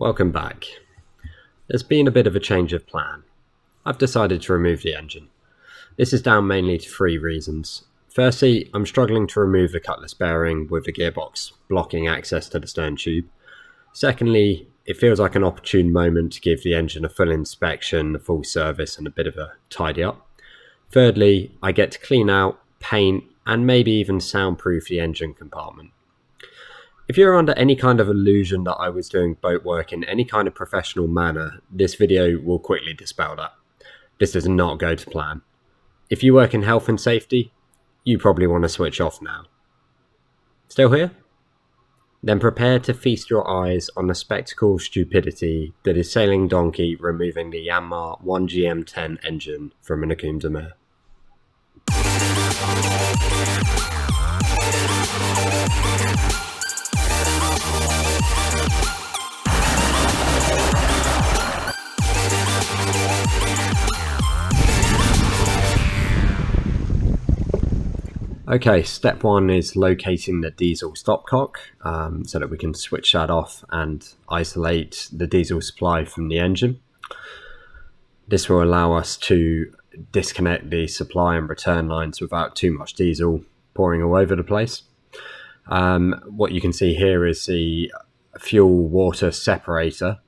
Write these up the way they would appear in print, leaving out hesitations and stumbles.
Welcome back. There's been a bit of a change of plan. I've decided to remove the engine. This is down mainly to three reasons. Firstly, I'm struggling to remove the cutlass bearing with the gearbox blocking access to the stern tube. Secondly, it feels like an opportune moment to give the engine a full inspection, a full service and a bit of a tidy up. Thirdly, I get to clean out, paint and maybe even soundproof the engine compartment. If you're under any kind of illusion that I was doing boat work in any kind of professional manner, this video will quickly dispel that. This does not go to plan. If you work in health and safety, you probably want to switch off now. Still here? Then prepare to feast your eyes on the spectacle of stupidity that is Sailing Donkey removing the Yanmar 1GM10 engine from an Akum de Mer. Okay, step one is locating the diesel stopcock so that we can switch that off and isolate the diesel supply from the engine. This will allow us to disconnect the supply and return lines without too much diesel pouring all over the place. What you can see here is the fuel water separator.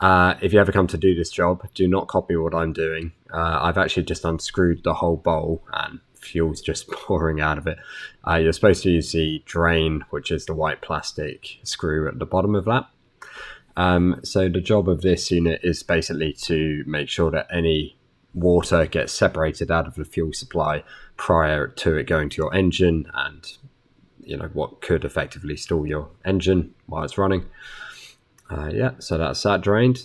If you ever come to do this job, do not copy what I'm doing. I've actually just unscrewed the whole bowl and fuel's just pouring out of it. You're supposed to use the drain, which is the white plastic screw at the bottom of that. So the job of this unit is basically to make sure that any water gets separated out of the fuel supply prior to it going to your engine and what could effectively stall your engine while it's running. So that's that drained.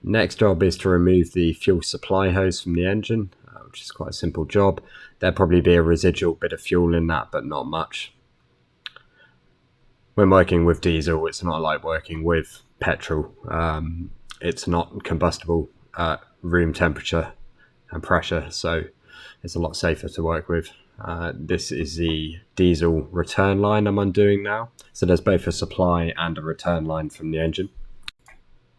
Next job is to remove the fuel supply hose from the engine, which is quite a simple job. There'll probably be a residual bit of fuel in that, but not much. When working with diesel, it's not like working with petrol. It's not combustible at room temperature and pressure, so it's a lot safer to work with. This is the diesel return line I'm undoing now. So there's both a supply and a return line from the engine.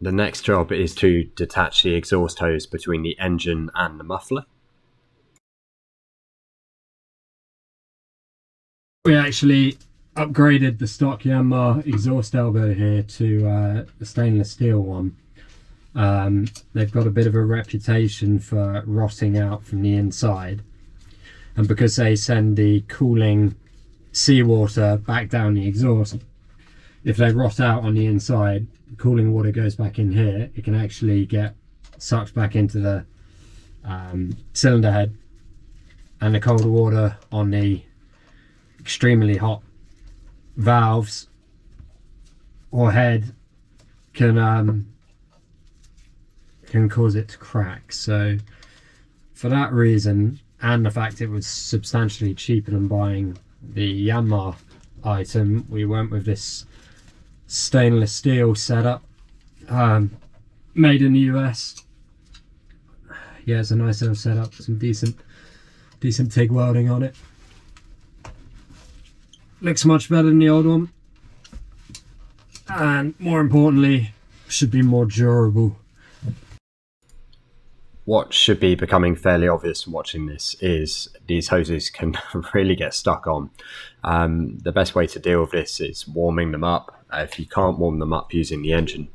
The next job is to detach the exhaust hose between the engine and the muffler. We actually upgraded the stock Yanmar exhaust elbow here to the stainless steel one. They've got a bit of a reputation for rotting out from the inside, and because they send the cooling seawater back down the exhaust, if they rot out on the inside, the cooling water goes back in here, it can actually get sucked back into the cylinder head, and the colder water on the extremely hot valves or head can cause it to crack. So for that reason, and the fact it was substantially cheaper than buying the Yanmar item, we went with this stainless steel setup, made in the US. Yeah, it's a nice little setup, some decent TIG welding on it. Looks much better than the old one, and more importantly, should be more durable. What should be becoming fairly obvious from watching this is these hoses can really get stuck on. The best way to deal with this is warming them up. If you can't warm them up using the engine,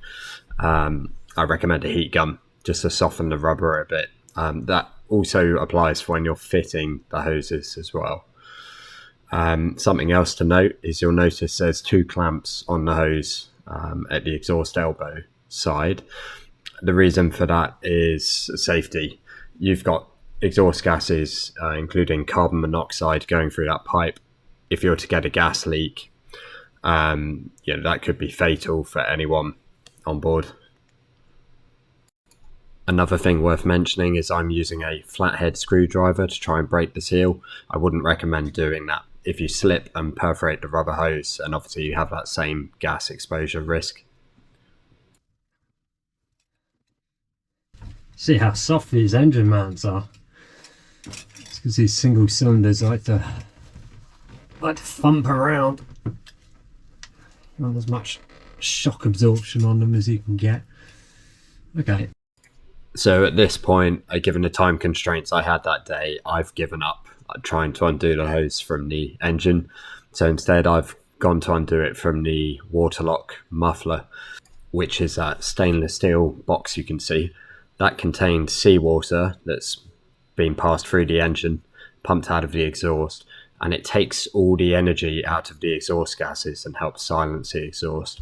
I recommend a heat gun just to soften the rubber a bit. That also applies for when you're fitting the hoses as well. Something else to note is you'll notice there's two clamps on the hose at the exhaust elbow side. The reason for that is safety. You've got exhaust gases, including carbon monoxide, going through that pipe. If you're to get a gas leak, that could be fatal for anyone on board. Another thing worth mentioning is I'm using a flathead screwdriver to try and break the seal. I wouldn't recommend doing that. If you slip and perforate the rubber hose, and obviously you have that same gas exposure risk. See how soft these engine mounts are. It's because these single cylinders like to thump around. Not as much shock absorption on them as you can get. Okay. So at this point, given the time constraints I had that day, I've given up trying to undo the hose from the engine. So instead, I've gone to undo it from the waterlock muffler, which is that stainless steel box you can see. That contains seawater that's been passed through the engine, pumped out of the exhaust, and it takes all the energy out of the exhaust gases and helps silence the exhaust.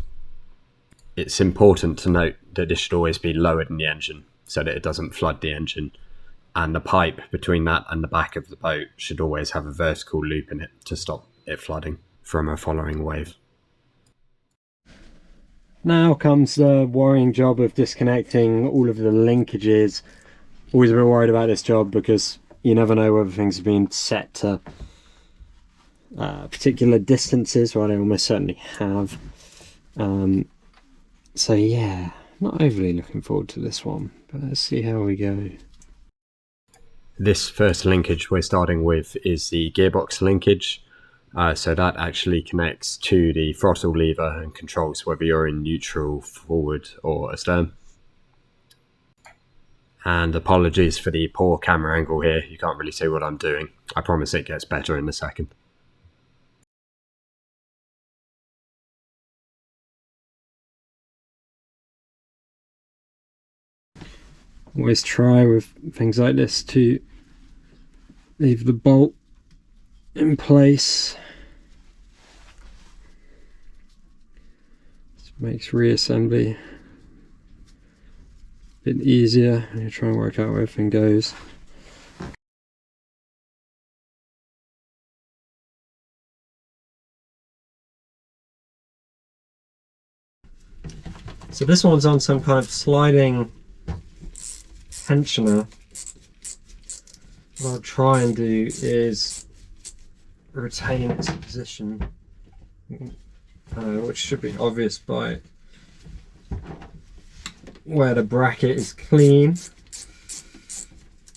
It's important to note that this should always be lower than the engine so that it doesn't flood the engine, and the pipe between that and the back of the boat should always have a vertical loop in it to stop it flooding from a following wave. Now comes the worrying job of disconnecting all of the linkages. Always a bit worried about this job because you never know whether things have been set to particular distances, well, they almost certainly have. So yeah, not overly looking forward to this one, but let's see how we go. This first linkage we're starting with is the gearbox linkage. So that actually connects to the throttle lever and controls whether you're in neutral, forward or astern. And apologies for the poor camera angle here, you can't really see what I'm doing. I promise it gets better in a second. Always try with things like this to leave the bolt in place. This makes reassembly a bit easier when you try and work out where everything goes. So this one's on some kind of sliding tensioner. What I'll try and do is retain its position, which should be obvious by where the bracket is clean,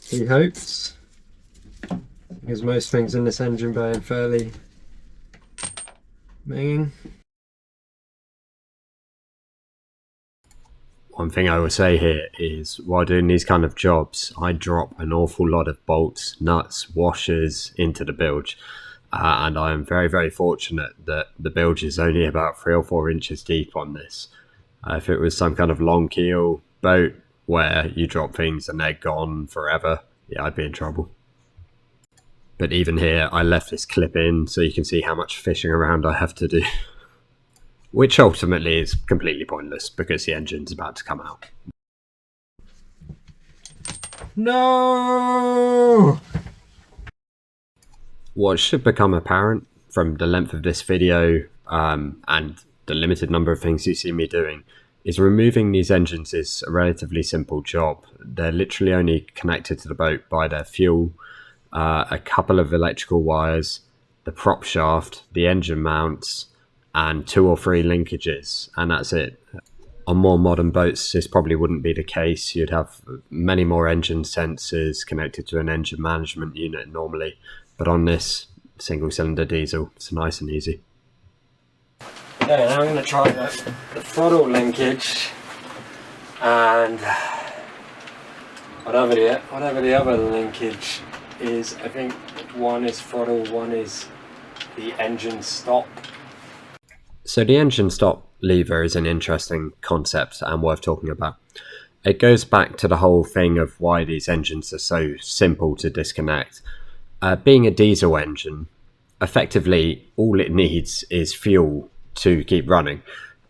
he hopes, because most things in this engine bay are fairly minging. One thing I will say here is while doing these kind of jobs, I drop an awful lot of bolts, nuts, washers into the bilge. And I am very, very fortunate that the bilge is only about 3 or 4 inches deep on this. If it was some kind of long keel boat where you drop things and they're gone forever, yeah, I'd be in trouble. But even here, I left this clip in so you can see how much fishing around I have to do. Which ultimately is completely pointless because the engine's about to come out. No! What should become apparent from the length of this video and the limited number of things you see me doing is removing these engines is a relatively simple job. They're literally only connected to the boat by their fuel, a couple of electrical wires, the prop shaft, the engine mounts, and 2 or 3 linkages, and that's it. On more modern boats, this probably wouldn't be the case. You'd have many more engine sensors connected to an engine management unit normally, but on this single-cylinder diesel, it's nice and easy. Okay, now I'm going to try the throttle linkage, and whatever the other linkage is. I think one is throttle, one is the engine stop. So the engine stop lever is an interesting concept and worth talking about. It goes back to the whole thing of why these engines are so simple to disconnect. Being a diesel engine, effectively all it needs is fuel to keep running.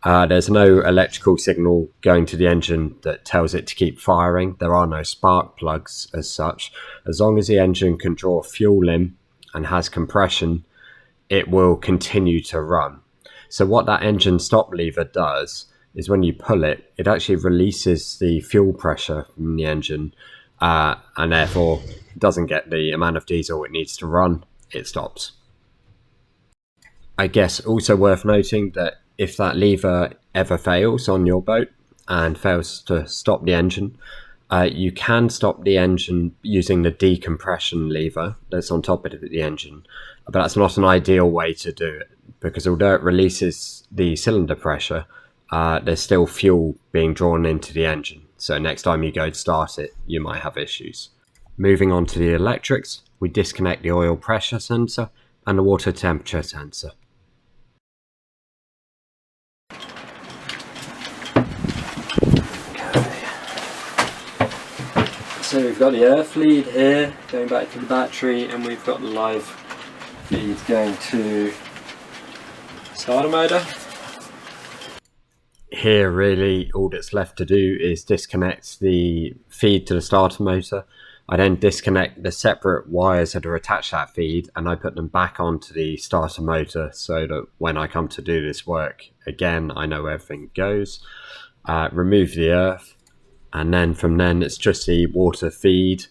There's no electrical signal going to the engine that tells it to keep firing. There are no spark plugs as such. As long as the engine can draw fuel in and has compression, it will continue to run. So what that engine stop lever does is when you pull it, it actually releases the fuel pressure from the engine and therefore doesn't get the amount of diesel it needs to run, it stops. I guess also worth noting that if that lever ever fails on your boat and fails to stop the engine, you can stop the engine using the decompression lever that's on top of the engine, but that's not an ideal way to do it because although it releases the cylinder pressure, there's still fuel being drawn into the engine. So next time you go to start it, you might have issues. Moving on to the electrics, we disconnect the oil pressure sensor and the water temperature sensor. So we've got the earth lead here going back to the battery, and we've got the live feed going to starter motor. Here really all that's left to do is disconnect the feed to the starter motor. I then disconnect the separate wires that are attached to that feed, and I put them back onto the starter motor so that when I come to do this work again, I know where everything goes. Remove the earth, and then from then it's just the water feed,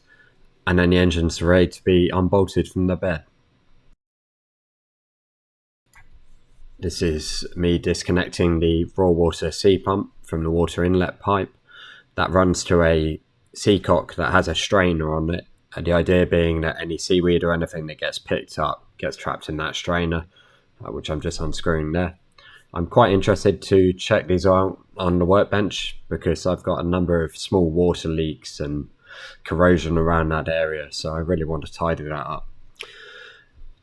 and then the engine's ready to be unbolted from the bed. This is me disconnecting the raw water sea pump from the water inlet pipe. That runs to a seacock that has a strainer on it, and the idea being that any seaweed or anything that gets picked up gets trapped in that strainer, which I'm just unscrewing there. I'm quite interested to check these out on the workbench because I've got a number of small water leaks and corrosion around that area, so I really want to tidy that up.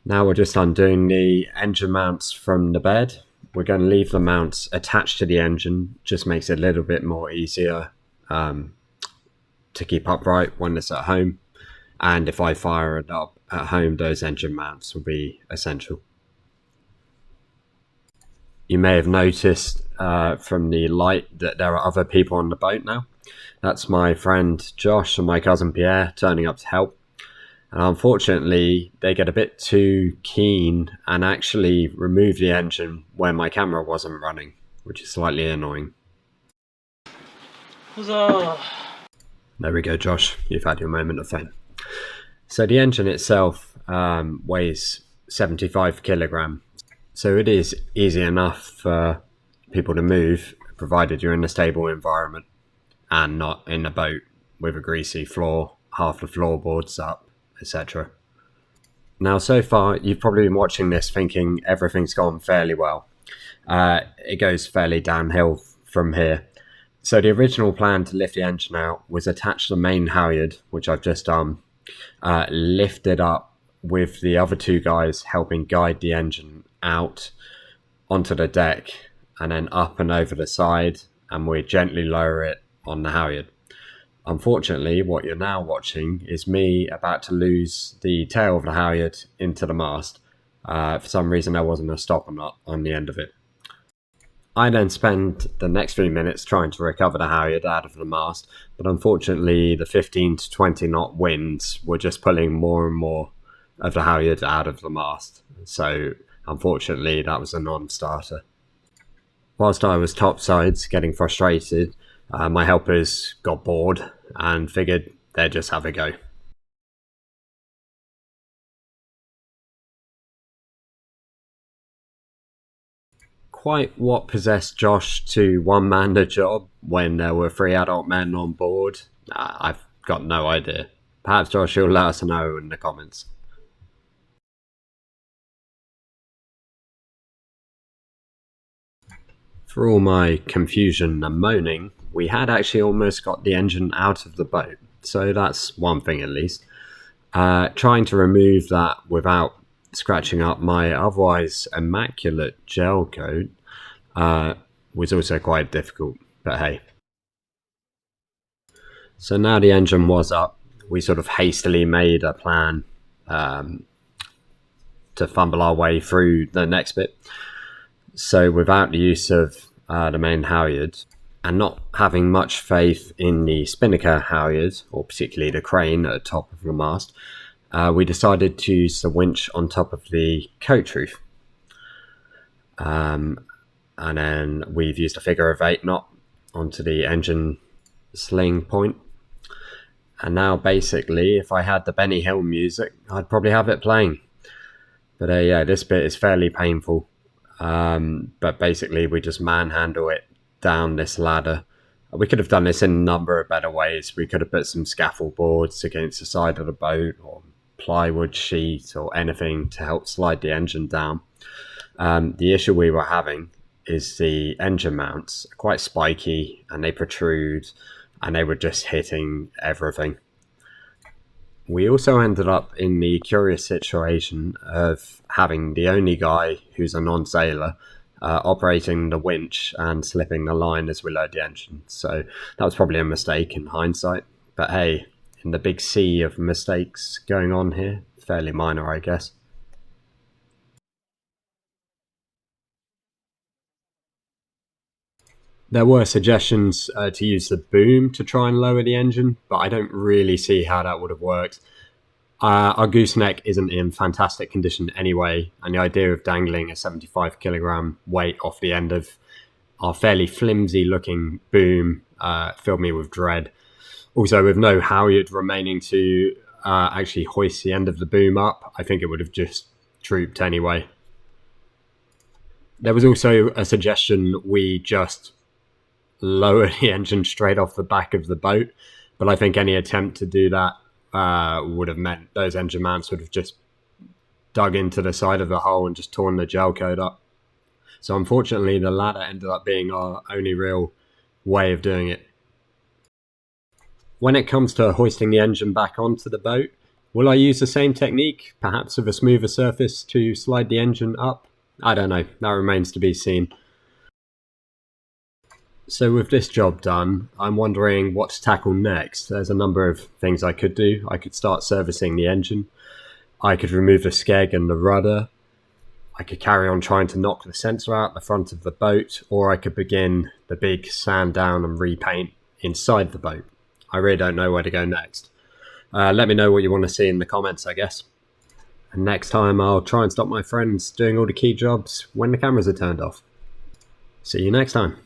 Now we're just undoing the engine mounts from the bed. We're going to leave the mounts attached to the engine, just makes it a little bit more easier to keep upright when it's at home. And if I fire it up at home, those engine mounts will be essential. You may have noticed from the light that there are other people on the boat now. That's my friend Josh and my cousin Pierre turning up to help. And unfortunately, they get a bit too keen and actually remove the engine when my camera wasn't running, which is slightly annoying. Huzzah! There we go, Josh. You've had your moment of fame. So the engine itself weighs 75 kilograms. So it is easy enough for people to move, provided you're in a stable environment and not in a boat with a greasy floor, half the floorboards up, etc. Now, so far, you've probably been watching this thinking everything's gone fairly well. It goes fairly downhill from here. So the original plan to lift the engine out was attach the main halyard, which I've just done, lifted up with the other two guys helping guide the engine out onto the deck and then up and over the side, and we gently lower it on the halyard. Unfortunately, what you're now watching is me about to lose the tail of the halyard into the mast. For some reason there wasn't a stopper knot on the end of it. I then spend the next few minutes trying to recover the halyard out of the mast, but unfortunately the 15 to 20 knot winds were just pulling more and more of the halyard out of the mast. So unfortunately that was a non-starter. Whilst I was topsides getting frustrated, my helpers got bored and figured they'd just have a go. Quite what possessed Josh to one-man the job when there were 3 adult men on board, I've got no idea. Perhaps Josh will let us know in the comments. For all my confusion and moaning, we had actually almost got the engine out of the boat, so that's one thing at least. Trying to remove that without scratching up my otherwise immaculate gel coat was also quite difficult, but hey. So now the engine was up, we sort of hastily made a plan to fumble our way through the next bit. So without the use of the main halyard, and not having much faith in the spinnaker halyard, or particularly the crane at the top of the mast, we decided to use the winch on top of the coach roof. And then we've used a figure of 8 knot onto the engine sling point. And now basically, if I had the Benny Hill music, I'd probably have it playing. But yeah, this bit is fairly painful. But basically we just manhandle it down this ladder. We could have done this in a number of better ways. We could have put some scaffold boards against the side of the boat, or plywood sheet, or anything to help slide the engine down. The issue we were having is the engine mounts are quite spiky and they protrude and they were just hitting everything. We also ended up in the curious situation of having the only guy who's a non-sailor operating the winch and slipping the line as we load the engine. So that was probably a mistake in hindsight. But hey, in the big sea of mistakes going on here, fairly minor, I guess. There were suggestions to use the boom to try and lower the engine, but I don't really see how that would have worked. Our gooseneck isn't in fantastic condition anyway, and the idea of dangling a 75 kilogram weight off the end of our fairly flimsy looking boom filled me with dread. Also, with no halyard remaining to actually hoist the end of the boom up, I think it would have just drooped anyway. There was also a suggestion we just lower the engine straight off the back of the boat, but I think any attempt to do that would have meant those engine mounts would have just dug into the side of the hull and just torn the gel coat up. So unfortunately, the latter ended up being our only real way of doing it. When it comes to hoisting the engine back onto the boat, will I use the same technique, perhaps with a smoother surface, to slide the engine up? I don't know, that remains to be seen. So with this job done, I'm wondering what to tackle next. There's a number of things I could do. I could start servicing the engine. I could remove the skeg and the rudder. I could carry on trying to knock the sensor out the front of the boat, or I could begin the big sand down and repaint inside the boat. I really don't know where to go next. Let me know what you want to see in the comments, I guess. And next time I'll try and stop my friends doing all the key jobs when the cameras are turned off. See you next time.